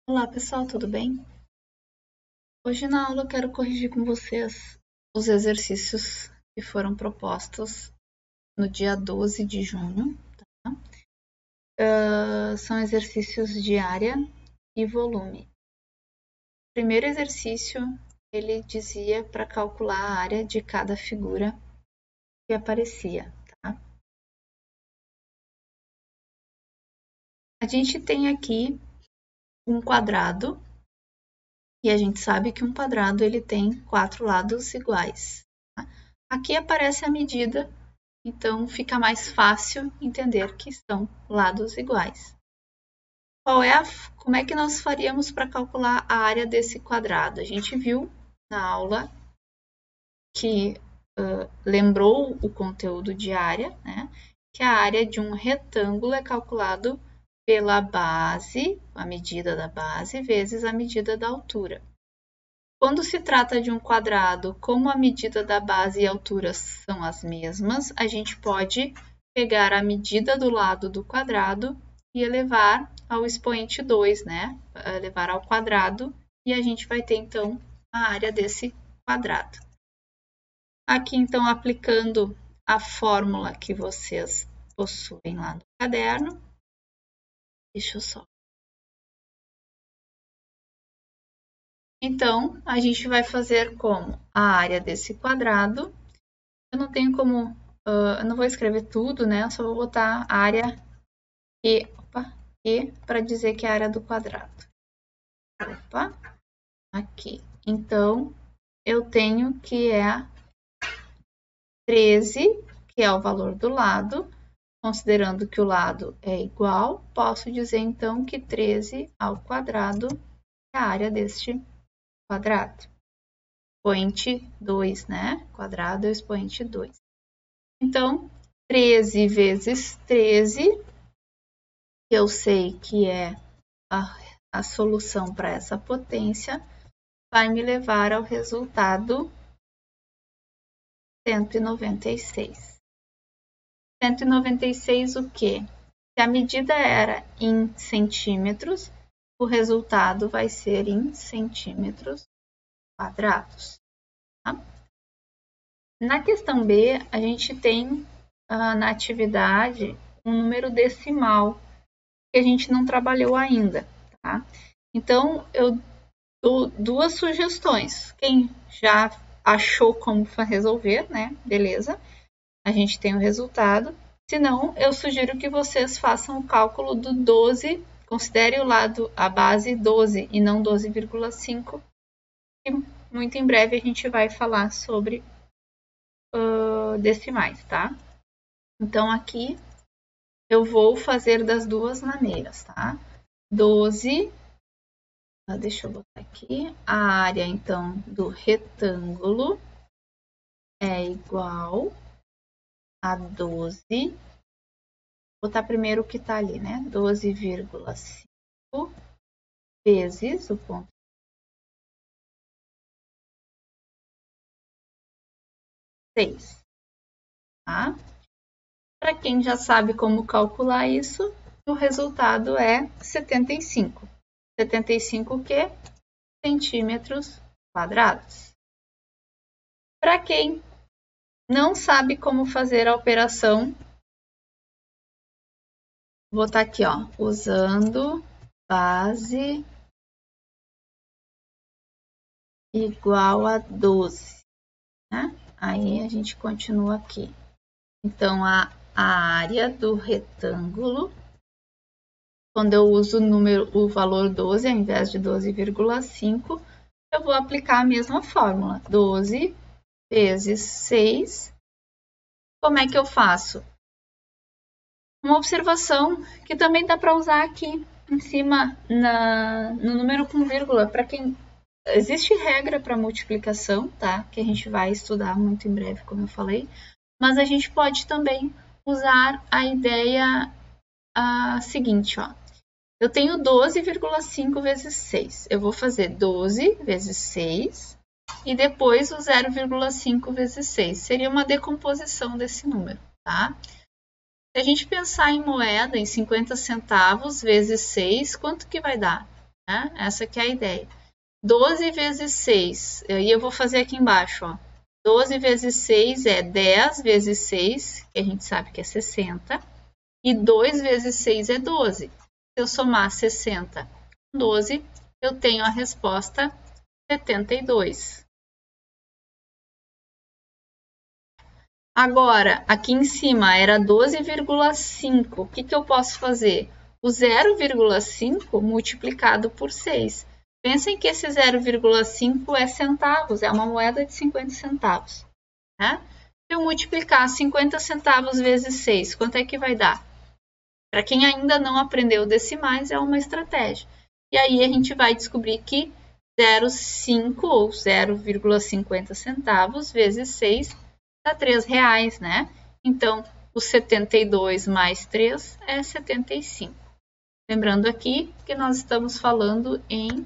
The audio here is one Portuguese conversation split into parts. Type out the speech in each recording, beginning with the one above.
Olá pessoal, tudo bem? Hoje na aula eu quero corrigir com vocês os exercícios que foram propostos no dia 12 de junho. Tá? São exercícios de área e volume. O primeiro exercício, ele dizia para calcular a área de cada figura que aparecia. Tá? A gente tem aqui um quadrado, e a gente sabe que um quadrado ele tem 4 lados iguais. Tá? Aqui aparece a medida, então fica mais fácil entender que são lados iguais. Como é que nós faríamos para calcular a área desse quadrado? A gente viu na aula que lembrou o conteúdo de área, né? Que a área de um retângulo é calculado pela base, a medida da base, vezes a medida da altura. Quando se trata de um quadrado, como a medida da base e a altura são as mesmas, a gente pode pegar a medida do lado do quadrado e elevar ao expoente 2, né? Elevar ao quadrado, e a gente vai ter, então, a área desse quadrado. Aqui, então, aplicando a fórmula que vocês possuem lá no caderno. Deixa eu só. Então, a gente vai fazer como a área desse quadrado. Eu não tenho como, eu não vou escrever tudo, né? Eu só vou botar a área E para dizer que é a área do quadrado. Aqui. Então, eu tenho que é 13, que é o valor do lado. Considerando que o lado é igual, posso dizer então que 13 ao quadrado é a área deste quadrado. Expoente 2, né? Quadrado é o expoente 2. Então, 13 vezes 13, que eu sei que é a solução para essa potência, vai me levar ao resultado 196. 196 o quê? Se a medida era em centímetros, o resultado vai ser em centímetros quadrados. Tá? Na questão B, a gente tem na atividade um número decimal que a gente não trabalhou ainda. Tá? Então, eu dou duas sugestões. Quem já achou como resolver, né? Beleza. A gente tem o resultado. Se não, eu sugiro que vocês façam o cálculo do 12, considere o lado, a base 12 e não 12,5. E muito em breve a gente vai falar sobre decimais, tá? Então, aqui eu vou fazer das duas maneiras, tá? 12, deixa eu botar aqui, a área, então, do retângulo é igual a 12, vou botar primeiro o que tá ali, né? 12,5 vezes o ponto 6, tá? Para quem já sabe como calcular isso, o resultado é 75. 75 o quê? Centímetros quadrados. Para quem não sabe como fazer a operação, vou botar aqui, ó, usando base igual a 12, né? Aí a gente continua aqui. Então, a área do retângulo, quando eu uso o valor 12 ao invés de 12,5, eu vou aplicar a mesma fórmula. 12 vezes 6. Como é que eu faço? Uma observação que também dá para usar aqui em cima no número com vírgula. Para quem existe regra para multiplicação, tá? Que a gente vai estudar muito em breve, como eu falei. Mas a gente pode também usar a ideia seguinte, ó. Eu tenho 12,5 vezes 6. Eu vou fazer 12 vezes 6 e depois o 0,5 vezes 6. Seria uma decomposição desse número, tá? Se a gente pensar em moeda, em 50 centavos vezes 6, quanto que vai dar? né? Essa que é a ideia. 12 vezes 6, e eu vou fazer aqui embaixo, ó. 12 vezes 6 é 10 vezes 6, que a gente sabe que é 60, e 2 vezes 6 é 12. Se eu somar 60 com 12, eu tenho a resposta 72. Agora, aqui em cima era 12,5. O que eu posso fazer? O 0,5 multiplicado por 6. Pensem que esse 0,5 é centavos, é uma moeda de 50 centavos. Né? Se eu multiplicar 50 centavos vezes 6, quanto é que vai dar? Para quem ainda não aprendeu decimais, é uma estratégia. E aí a gente vai descobrir que 0,5 ou 0,50 centavos vezes 6 dá R$3, né? Então, o 72 mais 3 é 75. Lembrando aqui que nós estamos falando em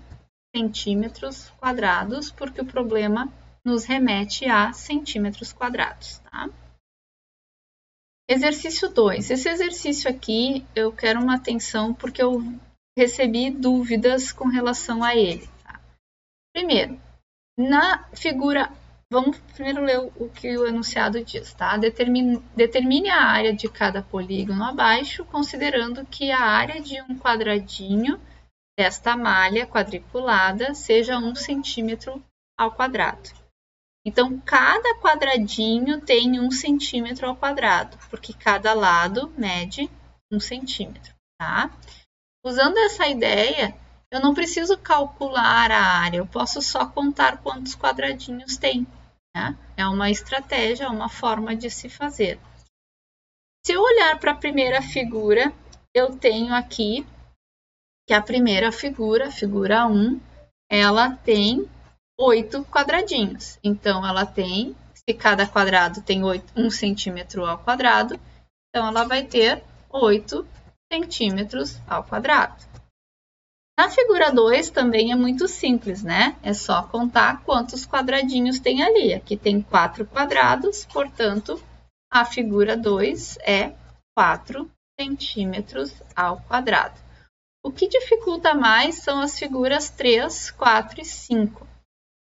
centímetros quadrados, porque o problema nos remete a centímetros quadrados, tá? Exercício 2. Esse exercício aqui eu quero uma atenção porque eu recebi dúvidas com relação a ele. Tá? Primeiro, na figura, vamos primeiro ler o que o enunciado diz, tá? Determine a área de cada polígono abaixo, considerando que a área de um quadradinho desta malha quadriculada seja 1 centímetro ao quadrado. Então, cada quadradinho tem 1 centímetro ao quadrado, porque cada lado mede 1 centímetro, tá? Usando essa ideia, eu não preciso calcular a área, eu posso só contar quantos quadradinhos tem, né? É uma estratégia, uma forma de se fazer. Se eu olhar para a primeira figura, eu tenho aqui que a primeira figura, a figura 1, ela tem 8 quadradinhos. Então, ela tem, se cada quadrado tem 1 centímetro ao quadrado, então ela vai ter 8 centímetros ao quadrado. Na figura 2 também é muito simples, né? É só contar quantos quadradinhos tem ali. Aqui tem 4 quadrados, portanto, a figura 2 é 4 centímetros ao quadrado. O que dificulta mais são as figuras 3, 4 e 5.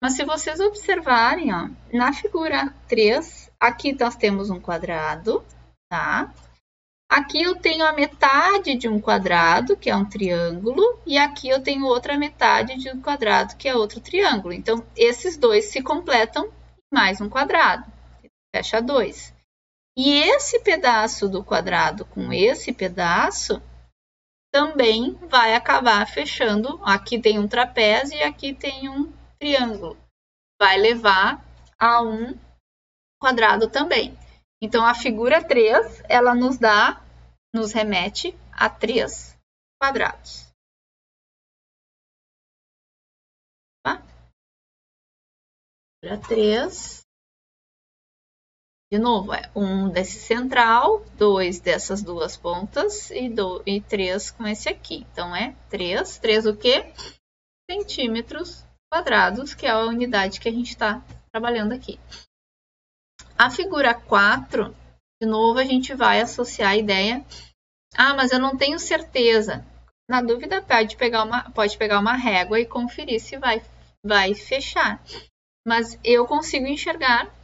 Mas se vocês observarem, ó, na figura 3, aqui nós temos um quadrado, tá? Aqui eu tenho a metade de um quadrado, que é um triângulo, e aqui eu tenho outra metade de um quadrado, que é outro triângulo. Então, esses dois se completam em mais um quadrado, fecha 2. E esse pedaço do quadrado com esse pedaço também vai acabar fechando. Aqui tem um trapézio e aqui tem um triângulo. Vai levar a um quadrado também. Então, a figura 3, ela nos remete a 3 quadrados. Tá? Figura 3. De novo, é 1 desse central, 2 dessas duas pontas e 3 com esse aqui. Então, é 3. 3 o quê? Centímetros quadrados, que é a unidade que a gente está trabalhando aqui. A figura 4, de novo, a gente vai associar a ideia. Ah, mas eu não tenho certeza. Na dúvida, pode pegar uma régua e conferir se vai fechar. Mas eu consigo enxergar,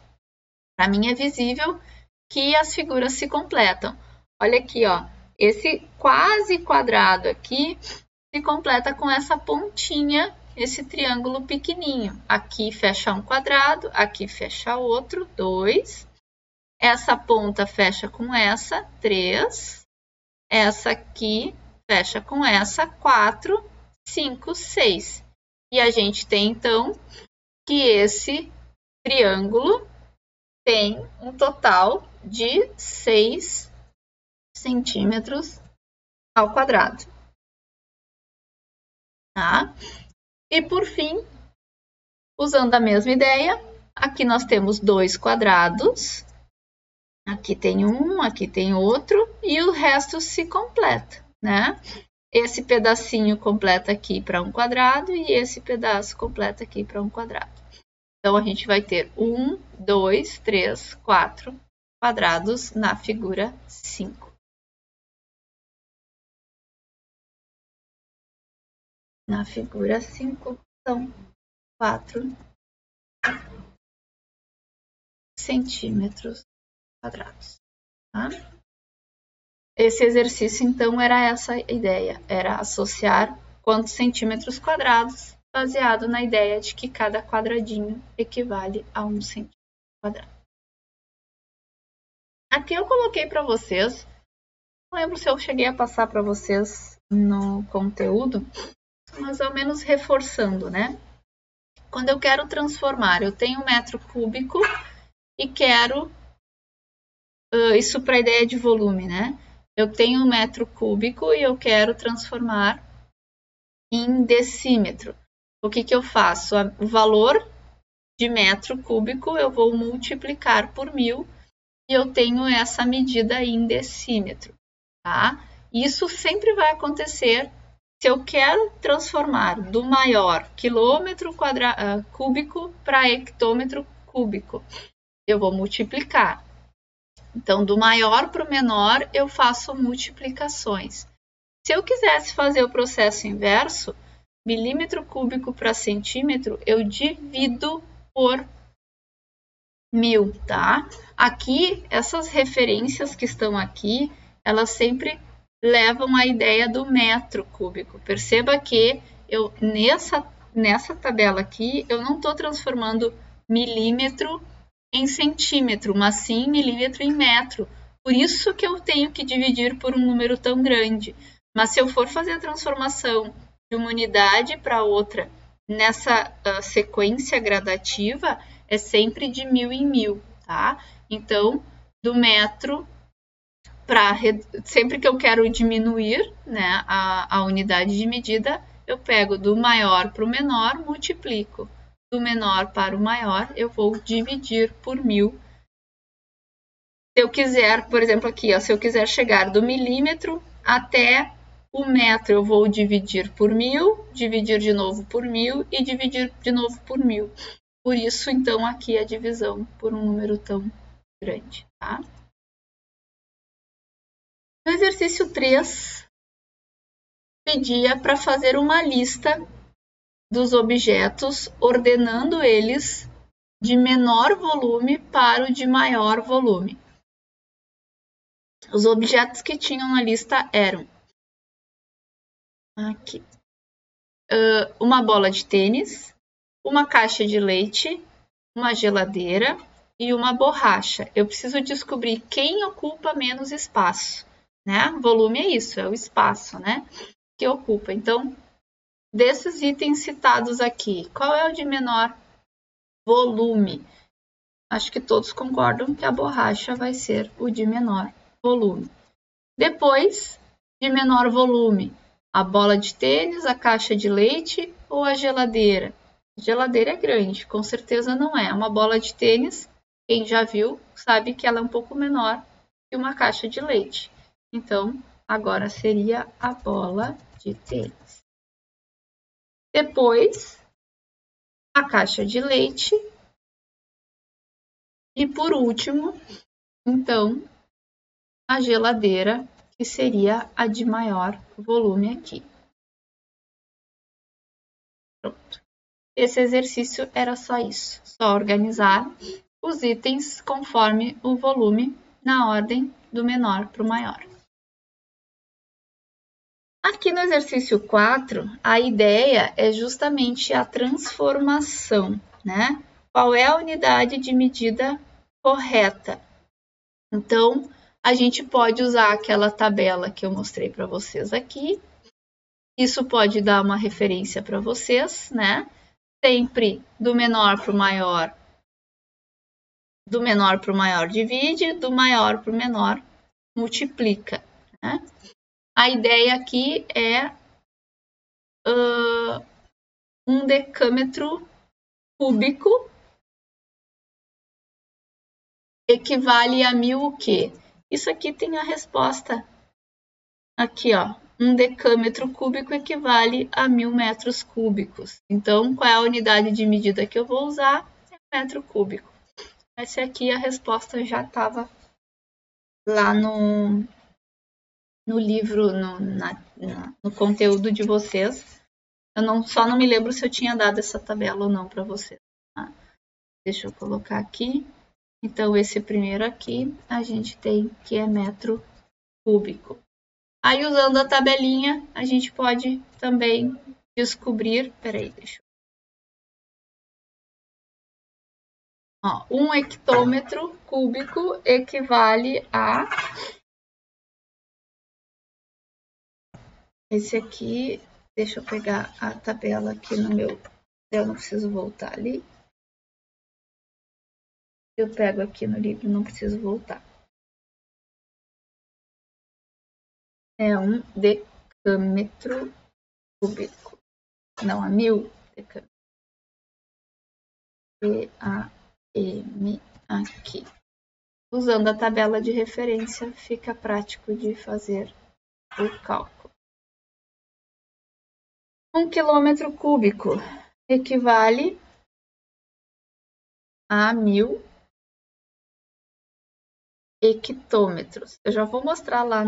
para mim é visível, que as figuras se completam. Olha aqui, ó, esse quase quadrado aqui se completa com essa pontinha, esse triângulo pequenininho. Aqui fecha um quadrado, aqui fecha outro, 2. Essa ponta fecha com essa, 3. Essa aqui fecha com essa, 4, 5, 6. E a gente tem, então, que esse triângulo tem um total de 6 centímetros ao quadrado. Tá? E por fim, usando a mesma ideia, aqui nós temos 2 quadrados. Aqui tem um, aqui tem outro, e o resto se completa, né? Esse pedacinho completa aqui para um quadrado e esse pedaço completa aqui para um quadrado. Então, a gente vai ter 1, 2, 3, 4 quadrados na figura 5. Na figura 5 são 4 centímetros quadrados. Tá? Esse exercício, então, era essa a ideia, era associar quantos centímetros quadrados, baseado na ideia de que cada quadradinho equivale a 1 centímetro quadrado. Aqui eu coloquei para vocês, não lembro se eu cheguei a passar para vocês no conteúdo, mais ou menos reforçando, né? Quando eu quero transformar, eu tenho 1 metro cúbico e quero, isso para a ideia de volume, né? Eu tenho 1 metro cúbico e eu quero transformar em decímetro. O que eu faço? O valor de metro cúbico eu vou multiplicar por 1000 e eu tenho essa medida em decímetro, tá? Isso sempre vai acontecer se eu quero transformar do maior quilômetro cúbico para hectômetro cúbico. Eu vou multiplicar. Então, do maior para o menor, eu faço multiplicações. Se eu quisesse fazer o processo inverso, milímetro cúbico para centímetro, eu divido por 1000, tá? Aqui, essas referências que estão aqui, elas sempre levam a ideia do metro cúbico. Perceba que eu nessa tabela aqui, eu não estou transformando milímetro em centímetro, mas sim milímetro em metro. Por isso que eu tenho que dividir por um número tão grande. Mas se eu for fazer a transformação de uma unidade para outra nessa sequência gradativa, é sempre de 1000 em 1000, tá? Então, do metro para sempre que eu quero diminuir, né, a unidade de medida, eu pego do maior para o menor, multiplico. Do menor para o maior, eu vou dividir por 1000. Se eu quiser, por exemplo, aqui, ó, se eu quiser chegar do milímetro até o metro, eu vou dividir por 1000, dividir de novo por 1000 e dividir de novo por 1000. Por isso, então, aqui a divisão por um número tão grande, tá? No exercício 3, pedia para fazer uma lista dos objetos, ordenando eles de menor volume para o de maior volume. Os objetos que tinham na lista eram aqui, uma bola de tênis, uma caixa de leite, uma geladeira e uma borracha. Eu preciso descobrir quem ocupa menos espaço, né? Volume é isso, é o espaço, né? Que ocupa. Então, desses itens citados aqui, qual é o de menor volume? Acho que todos concordam que a borracha vai ser o de menor volume. Depois, de menor volume, a bola de tênis, a caixa de leite ou a geladeira? A geladeira é grande, com certeza não é. Uma bola de tênis, quem já viu, sabe que ela é um pouco menor que uma caixa de leite. Então, agora seria a bola de tênis. Depois, a caixa de leite. E por último, então, a geladeira, que seria a de maior volume aqui. Pronto. Esse exercício era só isso, só organizar os itens conforme o volume na ordem do menor para o maior. Aqui no exercício 4, a ideia é justamente a transformação, né? Qual é a unidade de medida correta? Então, a gente pode usar aquela tabela que eu mostrei para vocês aqui. Isso pode dar uma referência para vocês, né? Sempre do menor para o maior, divide, do maior para o menor multiplica, né? A ideia aqui é 1 decâmetro cúbico equivale a 1000 o quê? Isso aqui tem a resposta aqui, ó. 1 decâmetro cúbico equivale a 1000 metros cúbicos. Então, qual é a unidade de medida que eu vou usar? É metro cúbico. Essa aqui, a resposta já estava lá no livro, no conteúdo de vocês. Só não me lembro se eu tinha dado essa tabela ou não para você. Tá? Deixa eu colocar aqui. Então, esse primeiro aqui, a gente tem que é metro cúbico. Aí, usando a tabelinha, a gente pode também descobrir... Peraí, deixa eu... Ó, 1 hectômetro cúbico equivale a... Esse aqui, deixa eu pegar a tabela aqui no meu... Eu não preciso voltar ali. Eu pego aqui no livro, não preciso voltar. É 1 decâmetro cúbico. Não, a 1000 decâmetro. D-A-M aqui. Usando a tabela de referência, fica prático de fazer o cálculo. 1 quilômetro cúbico equivale a 1000 hectômetros. Eu já vou mostrar lá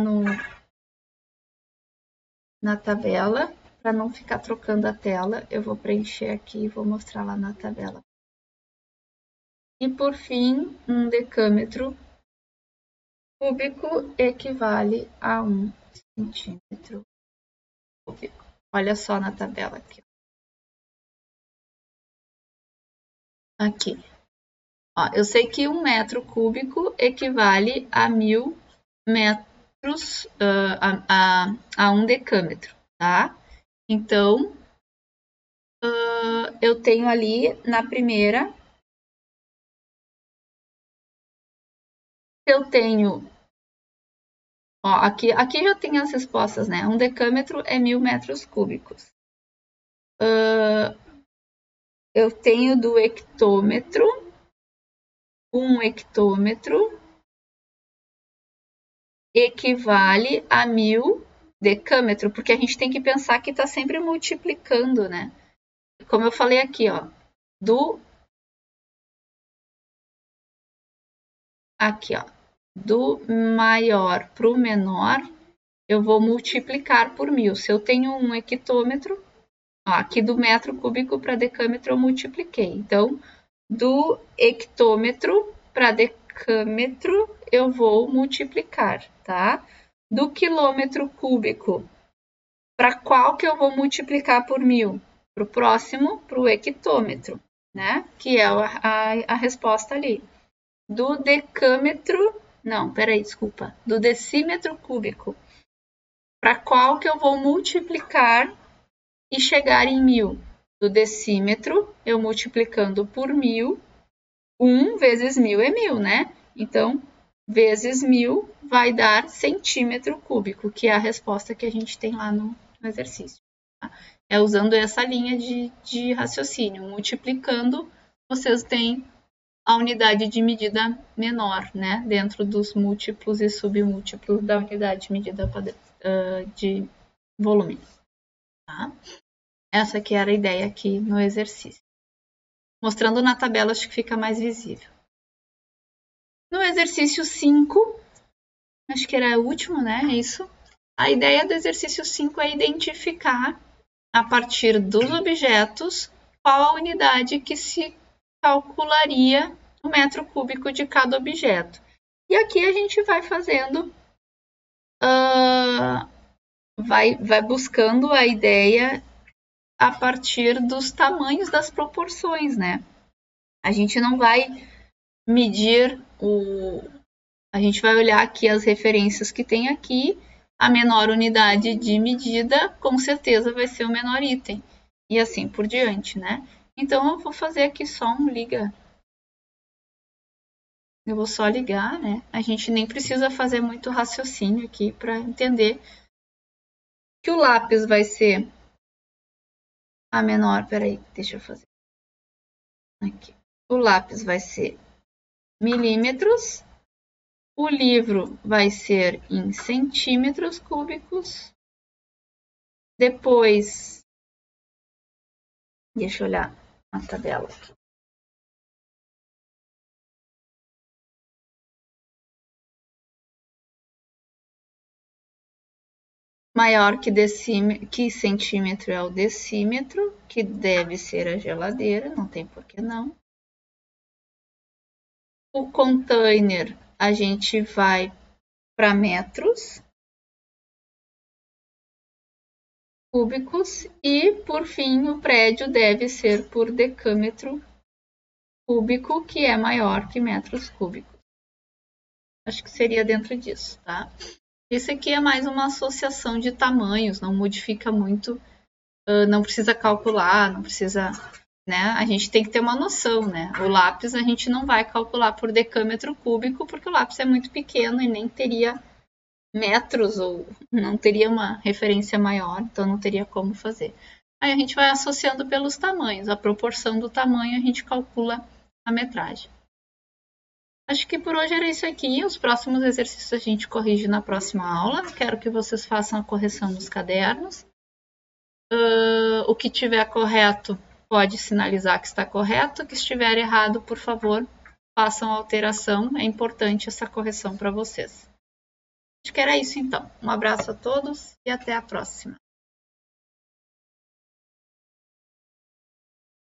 na tabela, para não ficar trocando a tela. Eu vou preencher aqui e vou mostrar lá na tabela. E por fim, 1 decâmetro cúbico equivale a 1 centímetro cúbico. Olha só na tabela aqui. Aqui. Ó, eu sei que 1 metro cúbico equivale a 1000 metros, a 1 decâmetro, tá? Então, eu tenho ali na primeira, eu tenho, ó, aqui já tem as respostas, né? 1 decâmetro é 1000 metros cúbicos. Eu tenho do hectômetro, 1 hectômetro equivale a 1000 decâmetro, porque a gente tem que pensar que está sempre multiplicando, né? Como eu falei aqui, ó, do maior para o menor, eu vou multiplicar por 1000. Se eu tenho 1 hectômetro, ó, aqui do metro cúbico para decâmetro eu multipliquei. Então, do hectômetro para decâmetro eu vou multiplicar, tá? Do quilômetro cúbico, para qual que eu vou multiplicar por 1000? Para o próximo, para o hectômetro, né? Que é a resposta ali. Do decâmetro, não, peraí, desculpa. Do decímetro cúbico, para qual que eu vou multiplicar e chegar em 1000? Do decímetro, eu multiplicando por 1000, 1 vezes 1000 é 1000, né? Então, vezes 1000 vai dar centímetro cúbico, que é a resposta que a gente tem lá no exercício. Tá? É usando essa linha de raciocínio. Multiplicando, vocês têm a unidade de medida menor, né? Dentro dos múltiplos e submúltiplos da unidade de medida de volume. Tá? Essa aqui era a ideia aqui no exercício. Mostrando na tabela, acho que fica mais visível. No exercício 5, acho que era o último, né? Isso. A ideia do exercício 5 é identificar, a partir dos objetos, qual a unidade que se calcularia o metro cúbico de cada objeto. E aqui a gente vai fazendo, vai buscando a ideia a partir dos tamanhos das proporções, né? A gente não vai medir a gente vai olhar aqui as referências que tem aqui, a menor unidade de medida, com certeza vai ser o menor item, e assim por diante, né? Então, eu vou fazer aqui só um liga. Eu vou só ligar, né? A gente nem precisa fazer muito raciocínio aqui para entender que o lápis vai ser a menor. Peraí, deixa eu fazer. Aqui. O lápis vai ser milímetros. O livro vai ser em centímetros cúbicos. Depois, deixa eu olhar a tabela aqui. Maior que centímetro é o decímetro, que deve ser a geladeira, não tem por que não. O container, a gente vai para metros cúbicos e, por fim, o prédio deve ser por decâmetro cúbico, que é maior que metros cúbicos. Acho que seria dentro disso, tá? Esse aqui é mais uma associação de tamanhos, não modifica muito, não precisa calcular, não precisa, né? A gente tem que ter uma noção, né? O lápis a gente não vai calcular por decâmetro cúbico, porque o lápis é muito pequeno e nem teria metros ou não teria uma referência maior, então não teria como fazer. Aí a gente vai associando pelos tamanhos, a proporção do tamanho a gente calcula a metragem. Acho que por hoje era isso aqui. Os próximos exercícios a gente corrige na próxima aula. Quero que vocês façam a correção nos cadernos. O que tiver correto pode sinalizar que está correto. O que estiver errado, por favor, façam a alteração. É importante essa correção para vocês. Acho que era isso então. Um abraço a todos e até a próxima.